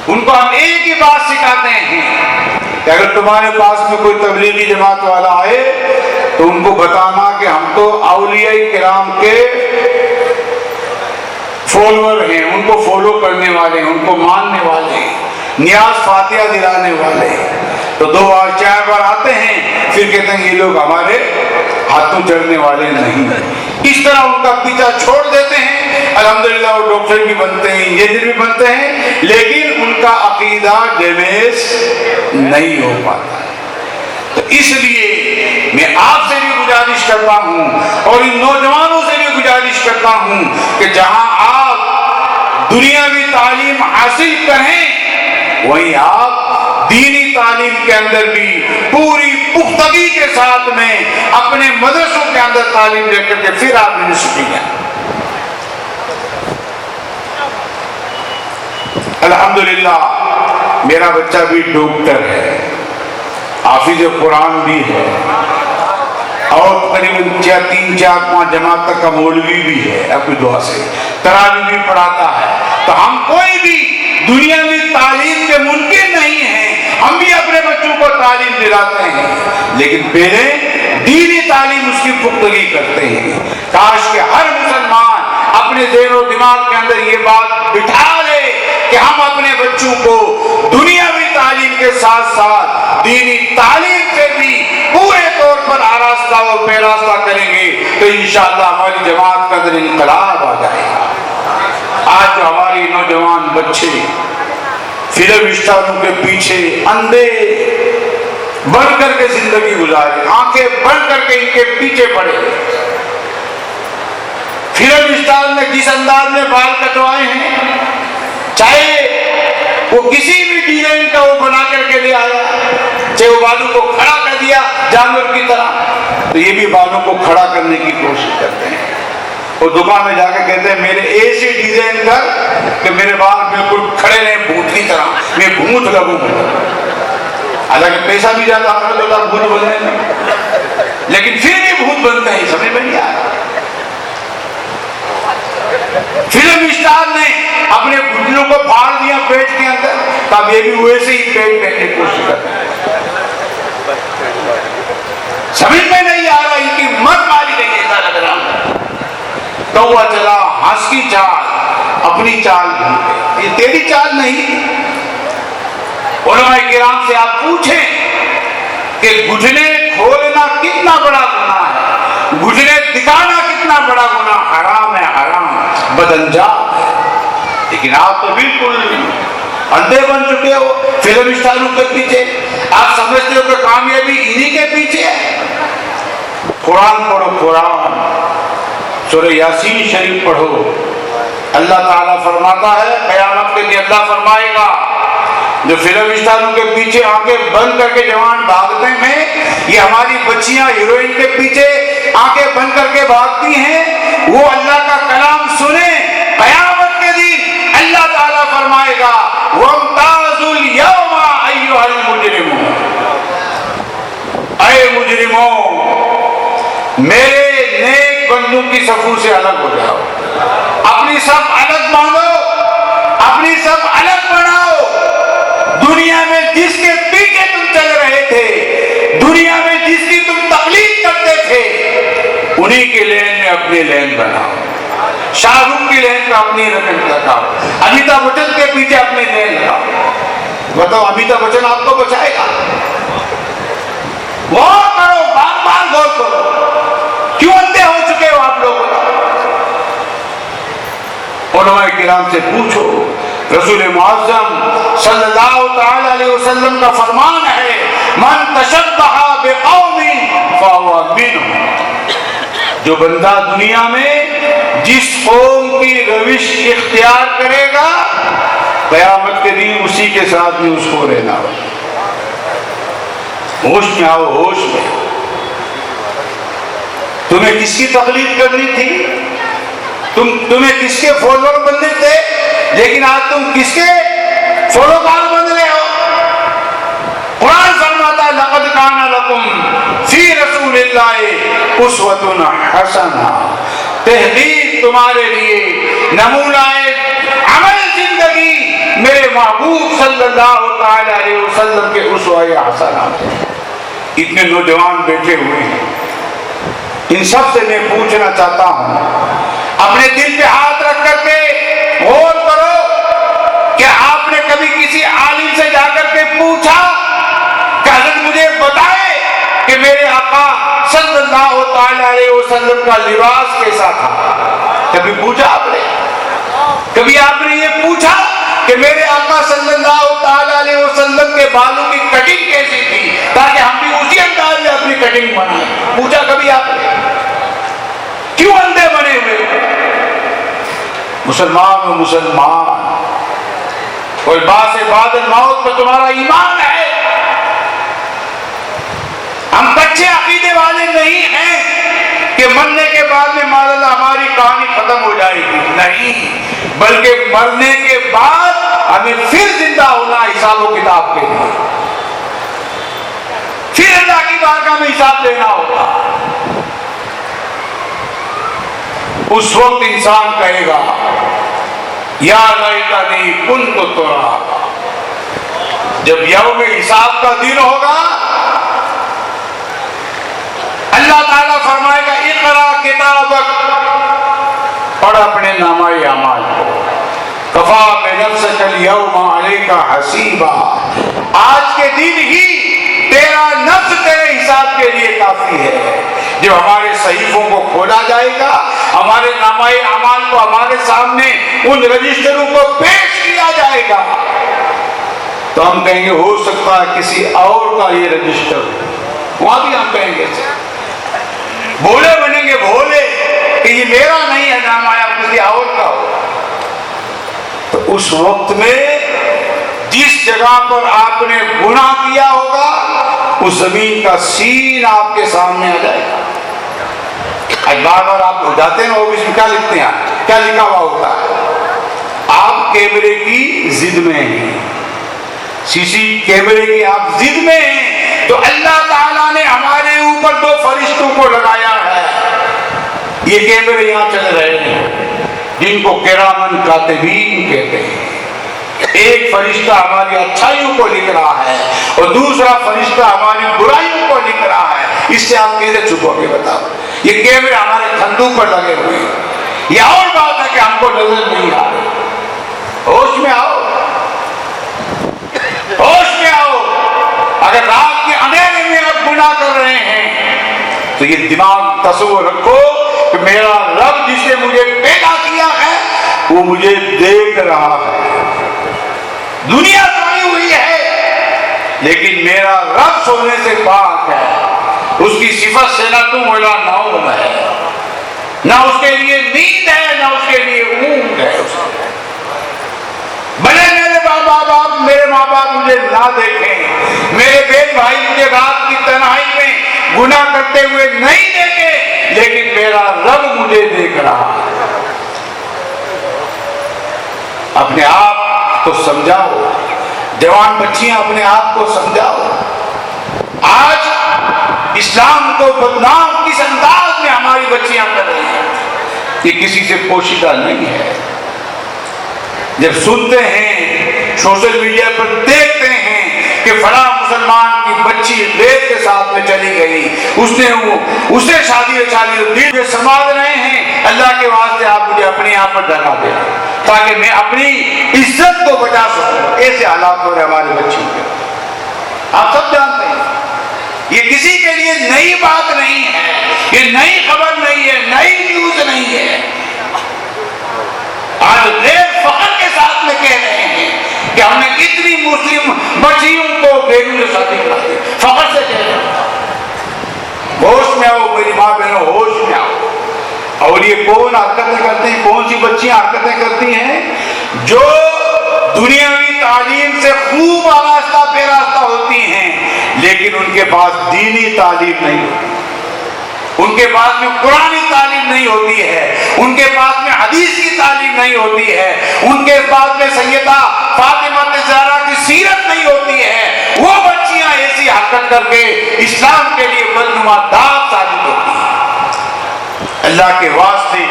S2: ان کو ہم ایک ہی بات سکھاتے ہیں کہ اگر تمہارے پاس میں کوئی تبلیغی جماعت والا آئے تو ان کو بتانا کہ ہم تو اولیاء کرام کے فالوور ہیں، ان کو فالو کرنے والے ہیں، ان کو ماننے والے ہیں، نیاز فاتحہ دلانے والے ہیں، تو 2 بار 4 بار آتے ہیں، پھر کہتے ہیں یہ لوگ ہمارے ہاتھوں چڑھنے والے نہیں ہیں، اس طرح ان کا پیچھا چھوڑ دیتے ہیں۔ الحمدللہ وہ ڈاکٹر بھی بنتے ہیں، انجینئر بھی بنتے ہیں، لیکن ان کا عقیدہ ڈیمیج نہیں ہو پاتا۔ تو اس لیے میں آپ سے بھی گزارش کرتا ہوں اور ان نوجوانوں سے بھی گزارش کرتا ہوں کہ جہاں آپ دنیاوی تعلیم حاصل کریں وہیں آپ دینی تعلیم کے اندر بھی پوری پختگی کے ساتھ میں اپنے مدرسوں کے اندر تعلیم لے کر کے پھر آپ یونیورسٹی جائیں۔ الحمدللہ میرا بچہ بھی ڈاکٹر ہے، حافظ قرآن بھی ہے، اور تقریباً 3-4-5 جماعت تک کا مولوی بھی ہے، اپنی دعا سے تراویح بھی پڑھاتا ہے۔ تو ہم کوئی بھی دنیاوی تعلیم کے منکر نہیں ہیں، ہم بھی اپنے بچوں کو تعلیم دلاتے ہیں، لیکن پہلے دینی تعلیم اس کی پختگی کرتے ہیں۔ کاش کہ ہر مسلمان اپنے ذہن و دماغ کے اندر یہ بات بٹھا لے کہ ہم اپنے بچوں کو دنیاوی تعلیم کے ساتھ ساتھ دینی تعلیم سے بھی پورے طور پر آراستہ اور پیراستہ کریں گے تو انشاءاللہ ہماری جماعت کا اندر انقلاب آ جائے گا۔ آج جو ہماری نوجوان بچے فلم اسٹاروں کے پیچھے اندھے بن کر کے زندگی گزارے، آنکھیں بن کر کے ان کے پیچھے پڑے، فلم اسٹار نے جس انداز میں بال کٹوائے ہیں، چاہے وہ کسی بھی ڈیزائن کا وہ بنا کر کے لے آیا، چاہے وہ بالوں کو کھڑا کر دیا جانور کی طرح، تو یہ بھی بالوں کو کھڑا کرنے کی کوشش کرتے ہیں، اور دکان میں جا کے کہتے ہیں میرے ایسے ڈیزائن کر کہ میرے بال بالکل کھڑے رہے بھوت کی طرح، میں بھوت لگوں گا۔ حالانکہ پیسہ بھی زیادہ خرچ ہوتا ہے بھوت بننے میں، لیکن پھر بھی بھوت بنتے ہیں، سمجھ میں نہیں آیا۔ فلم اسٹار نے اپنے گھٹنوں کو پھاڑ دیا پیٹ کے اندر، تب یہ بھی ویسے ہی پیٹ پہننے کی کوشش کرتے ہیں۔ سمجھ میں نہیں آ رہا، ان کی مت ماری نہیں، ایسا لگ رہا تو وہ چلا ہنس کی چال، اپنی چال بھول، یہ تیری چال نہیں۔ علماء کرام سے آپ پوچھیں کہ گھٹنے کھولنا کتنا بڑا گناہ ہے، گھٹنے دکھانا کتنا بڑا گناہ، حرام ہے، حرام بدانجام ہے، لیکن آپ تو بالکل اندھے بن چکے ہو فلم اسٹاروں کے پیچھے۔ آپ سمجھتے ہو کہ کامیابی انہی کے پیچھے ہے۔ قرآن پڑھو، قرآن سورہ یاسین شریف پڑھو، اللہ تعالیٰ فرماتا ہے قیامت کے دن اللہ فرمائے گا
S3: جو فلم اسٹاروں کے پیچھے آنکھیں بند کر کے جوان بھاگتے ہیں، یہ ہماری بچیاں ہیروئن کے پیچھے آنکھیں بند کر کے بھاگتی ہیں، وہ اللہ کا کلام سنیں، قیامت کے دن اللہ تعالیٰ فرمائے گا وَامْتَازُوا الْيَوْمَ أَيُّهَا الْمُجْرِمُونَ، اے مجرموں میرے نیک بندوں کی صفوں سے الگ ہو جاؤ، اپنی صف الگ باندھو، اپنی صف الگ بناؤ، دنیا میں جس کے پیچھے تم چل رہے تھے، دنیا میں جس کی تم تقلید کرتے تھے، انہی کی لین میں اپنی لین بناؤ، شاہ رخ کی لین کا اپنی رقم لگاؤ، امیتابھ بچن کے پیچھے اپنی لین لگاؤ۔ بتاؤ امیتابھ بچن آپ کو بچائے گا؟ غور کرو، بار بار غور کرو، کیوں اندھے ہو چکے ہو آپ لوگ؟ علماء کرام سے پوچھو، رسول معظم صلی اللہ تعالی علیہ وسلم کا فرمان ہے من تشبہ بقوم فہو منہم، جو بندہ دنیا میں جس قوم کی روش اختیار کرے گا قیامت کے دن اسی کے ساتھ میں اس کو رہنا ہو۔ ہوش میں آؤ، ہوش میں۔ تمہیں کس کی تقلید کرنی تھی؟ تمہیں کس کے فالوور بننے تھے؟ لیکن آج تم کس کے فالوکار بن رہے ہو؟ قرآن فرماتا ہے لقد کان لکم فی رسول اللہ اسوۃ حسنہ، تحقیق تمہارے لیے نمونہ عمل زندگی میرے محبوب صلی اللہ تعالی علیہ وسلم کے اسوہ حسنہ۔ اتنے نوجوان بیٹھے ہوئے ہیں، ان سب سے میں پوچھنا چاہتا ہوں، اپنے دل پہ ہاتھ رکھ کر کے غور کرو کہ آپ نے کبھی کسی عالم سے جا کر کے پوچھا کہ حضرت مجھے بتائے کہ میرے آقا صلی اللہ تعالی علیہ وسلم کا لباس کیسا تھا؟ کبھی پوچھا آپ نے؟ کبھی آپ نے یہ پوچھا کہ میرے آقا صلی اللہ تعالی علیہ وسلم کے بالوں کی کٹنگ کیسی تھی تاکہ ہم بھی اسی انداز میں اپنی کٹنگ بنائیں؟ پوچھا کبھی آپ نے؟ کیوں اندھے بنے ہوئے؟ مسلمان و مسلمان، کوئی باس بعد الموت پہ تمہارا ایمان ہے؟ ہم کچے عقیدے والے نہیں ہیں کہ مرنے کے بعد میں معاذ اللہ ہماری کہانی ختم ہو جائے گی، نہیں، بلکہ مرنے کے بعد ہمیں پھر زندہ ہونا حساب و کتاب کے لیے، پھر اللہ کی بارگاہ میں حساب دینا ہوگا۔ اس وقت انسان کہے گا یا لیتنی کنت ترابا، جب یوم حساب کا دن ہوگا اللہ تعالیٰ فرمائے گا اقرا کتابک، پڑھ اپنے نامہ اعمال کو، کفا بنفسک الیوم علیک حسیبا، آج کے دن ہی تیرا نفس تیرے حساب کے لیے کافی ہے۔ جب ہمارے صحیفوں کو کھولا جائے گا، ہمارے نامہ اعمال کو ہمارے سامنے ان رجسٹروں کو پیش کیا جائے گا، تو ہم کہیں گے ہو سکتا ہے کسی اور کا یہ رجسٹر ہو، وہاں بھی ہم کہیں گے بھولے بنیں گے، بھولے کہ یہ میرا نہیں ہے نامہ اعمال، کسی اور کا ہو۔ تو اس وقت میں جس جگہ پر آپ نے گناہ کیا ہوگا اس زمین کا سین آپ کے سامنے آ جائے گا۔ بار بار آپ جاتے ہیں نا آفس میں، کیا لکھتے ہیں؟ کیا لکھا ہوا ہوتا ہے؟ آپ کیمرے کی ضد میں ہیں، سی سی کیمرے کی آپ ضد میں ہیں، تو اللہ تعالیٰ نے ہمارے اوپر دو فرشتوں کو لگایا ہے، یہ کیمرے یہاں چل رہے ہیں جن کو کرامن کاتبین کہتے ہیں۔ ایک فرشتہ ہماری اچھائیوں کو لکھ رہا ہے اور دوسرا فرشتہ ہماری برائیوں کو لکھ رہا ہے۔ اس سے آپ کیسے چھپو گے بتاؤ؟ یہ کیمرے ہمارے کندھوں پر لگے ہوئے ہیں، یہ اور بات ہے کہ ہم کو نظر نہیں آ رہی۔ ہوش میں آؤ، ہوش میں آؤ۔ اگر رات کے اندھیرے میں آپ گناہ کر رہے ہیں تو یہ دماغ تصور رکھو کہ میرا رب جس نے مجھے پیدا کیا ہے وہ مجھے دیکھ رہا ہے۔ دنیا سوئی ہوئی ہے لیکن میرا رب سونے سے پاک ہے، اس کی صفت سے نہ تم ولا نوم ہے، نہ اس کے لیے نیند ہے نہ اس کے لیے اونگ ہے۔ بھلے میرے میرے ماں باپ مجھے نہ دیکھیں، میرے بہن بھائی مجھے رات کی تنہائی میں گناہ کرتے ہوئے نہیں دیکھیں، لیکن میرا رب مجھے دیکھ رہا ہے۔ اپنے آپ کو سمجھاؤ، جوان بچیاں اپنے آپ کو سمجھاؤ۔ آج اسلام کو بدنام کس انداز میں ہماری بچیاں کر رہی ہیں، یہ کسی سے پوشیدہ نہیں ہے۔ جب سنتے ہیں، سوشل میڈیا پر دیکھتے ہیں کہ فلاں مسلمان کی بچی غیر کے ساتھ میں چلی گئی، اسے شادی دل میں سمجھ رہے ہیں، اللہ کے واسطے آپ مجھے اپنے آپ پر ڈرا دیں تاکہ میں اپنی عزت کو بچا سکوں۔ ایسے حالات ہو رہے ہماری بچی کے، آپ سب جانتے ہیں۔ یہ کسی کے لیے نئی بات نہیں ہے، یہ نئی خبر نہیں ہے، نئی نیوز نہیں ہے۔ آج غیر فخر کے ساتھ میں کہہ رہے ہیں کہ ہم نے اتنی مسلم بچیوں کو بیرون شادی کرا دی، فخر سے کہہ رہے ہیں۔ ہوش میں آؤ میری ماں بہنوں، ہوش میں آؤ۔ اور یہ کون حرکتیں کرتے ہیں، کون سی بچیاں حرکتیں کرتی ہیں؟ جو دنیاوی تعلیم سے خوب آراستہ پیراستہ ہوتی ہیں، لیکن ان کے پاس دینی تعلیم نہیں ہوتی، ان کے پاس میں قرآنی تعلیم نہیں ہوتی ہے، ان کے پاس میں حدیث کی تعلیم نہیں ہوتی ہے، ان کے پاس میں سیدہ فاطمہ زہرا کی سیرت نہیں ہوتی ہے۔ وہ بچیاں ایسی حرکت کر کے اسلام کے لیے بدنما داغ ثابت ہوتی ہیں۔ اللہ کے واسطے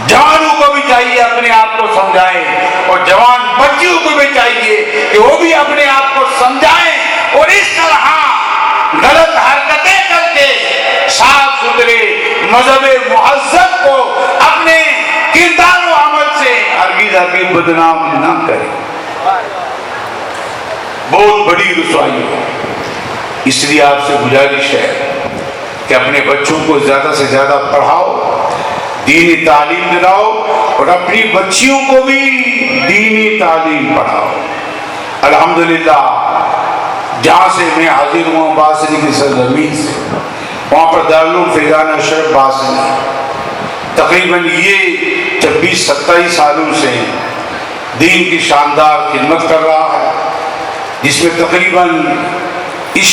S3: جوانوں کو بھی چاہیے اپنے آپ کو سمجھائیں، اور جوان بچیوں کو بھی چاہیے کہ وہ بھی اپنے آپ کو سمجھائیں، اور اس طرح غلط حرکتیں کر کے صاف ستھرے مذہب مہذب کو اپنے کردار و عمل سے ہرگز بدنام نہ کریں۔ بہت بڑی رسوائی ہے۔ اس لیے آپ سے گزارش ہے کہ اپنے بچوں کو زیادہ سے زیادہ پڑھاؤ، دینی تعلیم دلاؤ، اور اپنی بچیوں کو بھی دینی تعلیم پڑھاؤ۔ الحمدللہ جہاں سے میں حاضر ہوں باسری کی سرزمین سے، وہاں پر دارالعلوم فیضان اشرف باسری تقریباً یہ 26-27 سالوں سے دین کی شاندار خدمت کر رہا ہے، جس میں تقریباً اس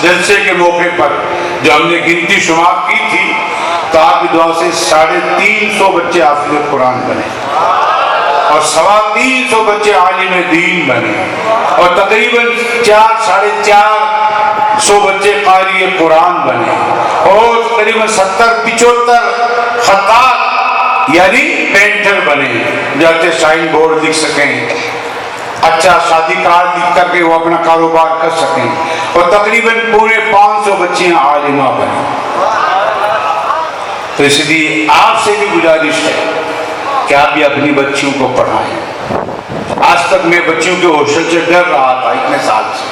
S3: جلسے کے موقع پر جو ہم نے گنتی شمار کی تھی تو آپ کی دعا سے 350 بچے حافظ قرآن بنے، اور 350 بچے عالم دین بنے، اور تقریباً 400-450 بچے قاری قرآن بنے، اور تقریباً 70-75 خطاط یعنی پینٹر بنے جو اچھے سائن بورڈ لکھ سکیں، اچھا شادی کارڈ لکھ کر کے وہ اپنا کاروبار کر سکیں، اور تقریباً پورے 500 بچیاں عالمہ بنیں۔ تو اس لیے آپ سے بھی گزارش ہے کہ آپ بھی اپنی بچیوں کو پڑھائیں۔ آج تک میں بچیوں کے حوصلے سے ڈر رہا تھا اتنے سال سے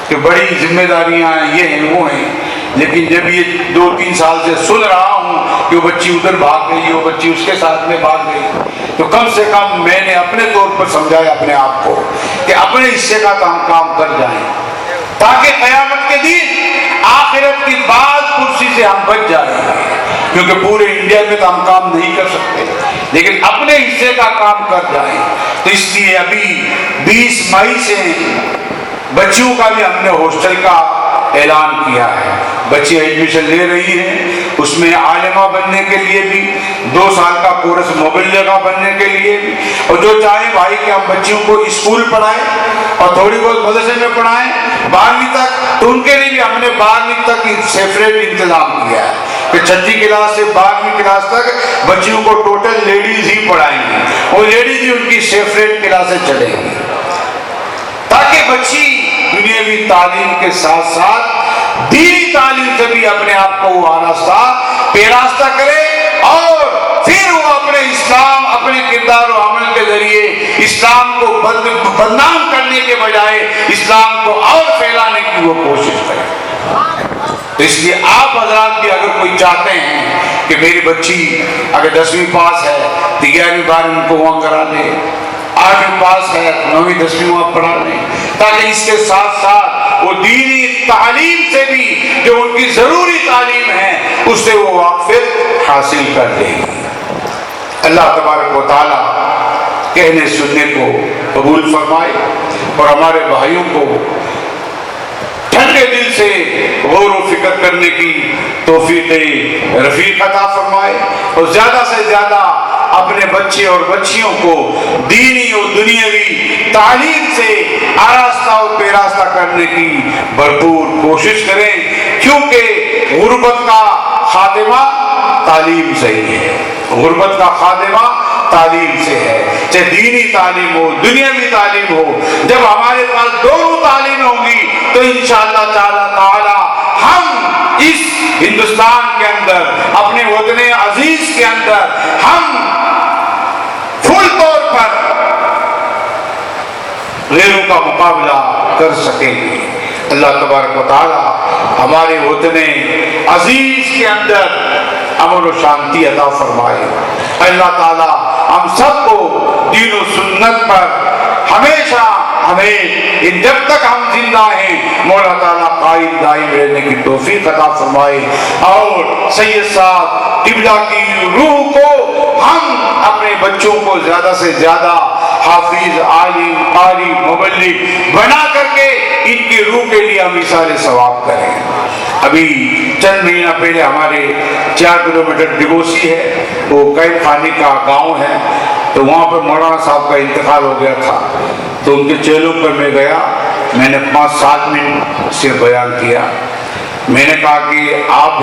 S3: کہ بڑی ذمہ داریاں یہ ہیں وہ ہیں، لیکن جب یہ 2-3 سال سے سن رہا ہوں کہ وہ بچی ادھر بھاگ گئی، وہ بچی اس کے ساتھ میں بھاگ گئی، تو کم سے کم میں نے اپنے طور پر سمجھایا اپنے آپ کو کہ اپنے حصے کا کام کر جائیں، تاکہ قیامت کے دن آخرت کی بعض کرسی سے ہم بچ جائیں، کیونکہ پورے انڈیا میں تو ہم کام نہیں کر سکتے، لیکن اپنے حصے کا کام کر جائیں۔ تو اس لیے ابھی 20 مئی سے بچیوں کا بھی ہم نے ہاسٹل کا اعلان کیا ہے، بچی ایڈمیشن لے رہی ہیں، اس میں عالمہ بننے کے لیے بھی 2 سال کا کورس مبلغہ بننے کے لیے بھی، اور جو چاہیں بھائی کہ ہم بچیوں کو اسکول پڑھائیں اور تھوڑی بہت مدرسے میں پڑھائیں 12ویں تک، تو ان کے لیے بھی ہم نے 12ویں تک سیپریٹ انتظام کیا ہے کہ 6ٹھی کلاس سے 12ویں کلاس تک بچیوں کو ٹوٹل لیڈیز ہی پڑھائیں گے، اور لیڈیز ہی ان کی سیپریٹ کلاسیں چلیں گی، تاکہ بچی دنیاوی تعلیم کے ساتھ ساتھ دینی تعلیم سے بھی اپنے آپ کو وہ آراستہ پیراستہ کرے، اور پھر وہ اپنے اسلام، اپنے کردار و عمل کے ذریعے اسلام کو بدنام کرنے کے بجائے اسلام کو اور پھیلانے کی وہ کوشش کرے۔ تو اس لیے آپ حضرات بھی اگر کوئی چاہتے ہیں کہ میری بچی اگر 10ویں پاس ہے تو 11ویں-12ویں کو وہاں کرا لے، 8ویں پاس ہے 9ویں-10ویں وہاں پڑھا لیں، تاکہ اس کے ساتھ ساتھ وہ دینی تعلیم سے بھی جو ان کی ضروری تعلیم ہے اس سے وہ واقفیت حاصل کر لیں۔ اللہ تبارک و تعالی کہنے سننے کو قبول فرمائے اور ہمارے بھائیوں کو ٹھنڈے دل سے غور و فکر کرنے کی توفیق رفیق عطا فرمائے اور زیادہ سے زیادہ اپنے بچے اور بچیوں کو دینی اور دنیاوی تعلیم سے آراستہ اور پیراستہ کرنے کی بھرپور کوشش کریں، کیونکہ غربت کا خاتمہ تعلیم سے ہی ہے، غربت کا خاتمہ تعلیم سے ہے، چاہے دینی تعلیم ہو دنیاوی تعلیم ہو۔ جب ہمارے پاس دونوں تعلیم ہوں گی تو انشاءاللہ تعالی ہم اس ہندوستان کے اندر اپنے وطن عزیز کے اندر ہم فل طور پر غیروں کا مقابلہ کر سکیں گے۔ اللہ تبارک و تعالی ہمارے وطن عزیز کے اندر امن و شانتی عطا فرمائے۔ اللہ تعالی ہم سب کو دین و سنت پر ہمیشہ ہمیں جب تک ہم زندہ ہیں مولا تعالیٰ قائم دائم رہنے کی توفیق عطا فرمائے، اور سید صاحب قبلہ کی روح کو ہم اپنے بچوں کو زیادہ سے زیادہ حافظ، عالم، قاری، مبلغ بنا کر کے ان کی روح کے لیے ہم ایثار ثواب کریں۔ ابھی چند مہینہ پہلے ہمارے 4 کلومیٹر ڈگوسی ہے، وہ قید خانے کا گاؤں ہے، تو وہاں پر مولانا صاحب کا انتقال ہو گیا تھا، تو ان کے چہلوں پر میں گیا، میں نے 5-7 منٹ سے بیان کیا۔ میں نے کہا کہ آپ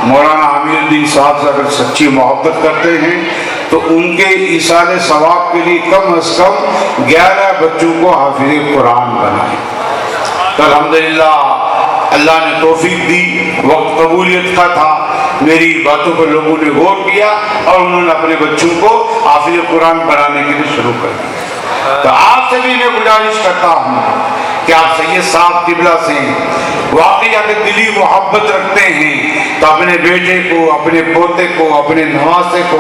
S3: مولانا عامر الدین صاحب سے اگر سچی محبت کرتے ہیں تو ان کے ایصال ثواب کے لیے کم از کم 11 بچوں کو حافظ قرآن بنائیں۔ تو الحمدللہ اللہ نے توفیق دی، وقت قبولیت کا تھا، میری باتوں پر لوگوں نے غور کیا اور انہوں نے اپنے بچوں کو حافظ قرآن بنانے کے لیے شروع کر دیا۔ تو آپ سے بھی میں گزارش کرتا ہوں کہ آپ سید صاحب قبلہ سے واقعی اگر دلی محبت رکھتے ہیں تو اپنے بیٹے کو، اپنے پوتے کو، اپنے نواسے کو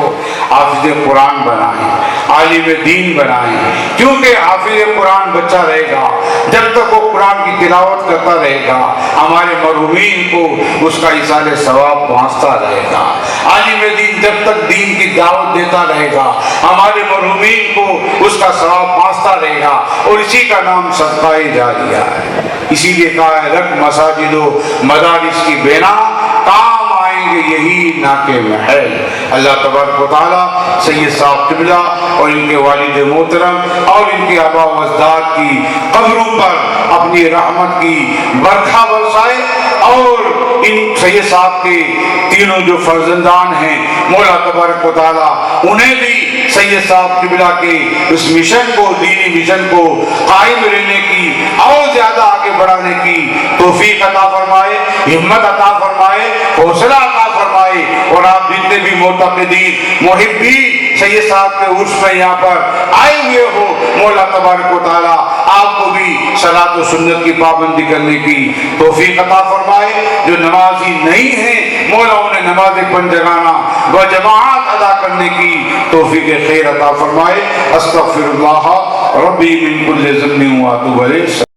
S3: حافظ قرآن بنائیں، عالم دین بنائیں، کیونکہ حافظ قرآن بچہ رہے گا جب تک وہ قرآن کی تلاوت کرتا رہے گا، ہمارے مرحومین کو اس کا ایصال ثواب پہنچتا رہے گا۔ عالم دین جب تک دین کی دعوت دیتا رہے گا، ہمارے مرحومین کو اس کا ثواب پہنچتا رہے گا، اور اسی کا نام صدقہ جاریہ ہے۔ اسی لیے کہا ہے رکھ مساجد و مدارس کی بنا، کام آئیں گے یہی نا کہ محل۔ اللہ تبارک و تعالی سید صاحب قبلہ اور ان کے والد محترم اور ان کے آباء و اجداد کی قبروں پر اپنی رحمت کی برکھا برسائے، اور ان سید صاحب کے تینوں جو فرزندان ہیں مولا تبارک و تعالی انہیں بھی سید صاحب قبلہ کے اس مشن کو، دینی مشن کو قائم رہنے کی اور زیادہ آگے بڑھانے کی توفیق عطا فرمائے، ہمت عطا فرمائے، حوصلہ عطا فرمائے، اور آپ جتنے بھی معتقدین محبین سید صاحب کے عرس میں یہاں پر آئے ہوئے ہو، مولا تبارک و تعالی آپ کو بھی صلاۃ و سنت کی پابندی کرنے کی توفیق عطا فرمائے۔ جو نمازی نہیں ہیں مولا انہیں نماز پنجگانہ و جماعت ادا کرنے کی توفیق خیر عطا فرمائے۔ استغفر اللہ ربی من کل ذنب و اتوب الیہ۔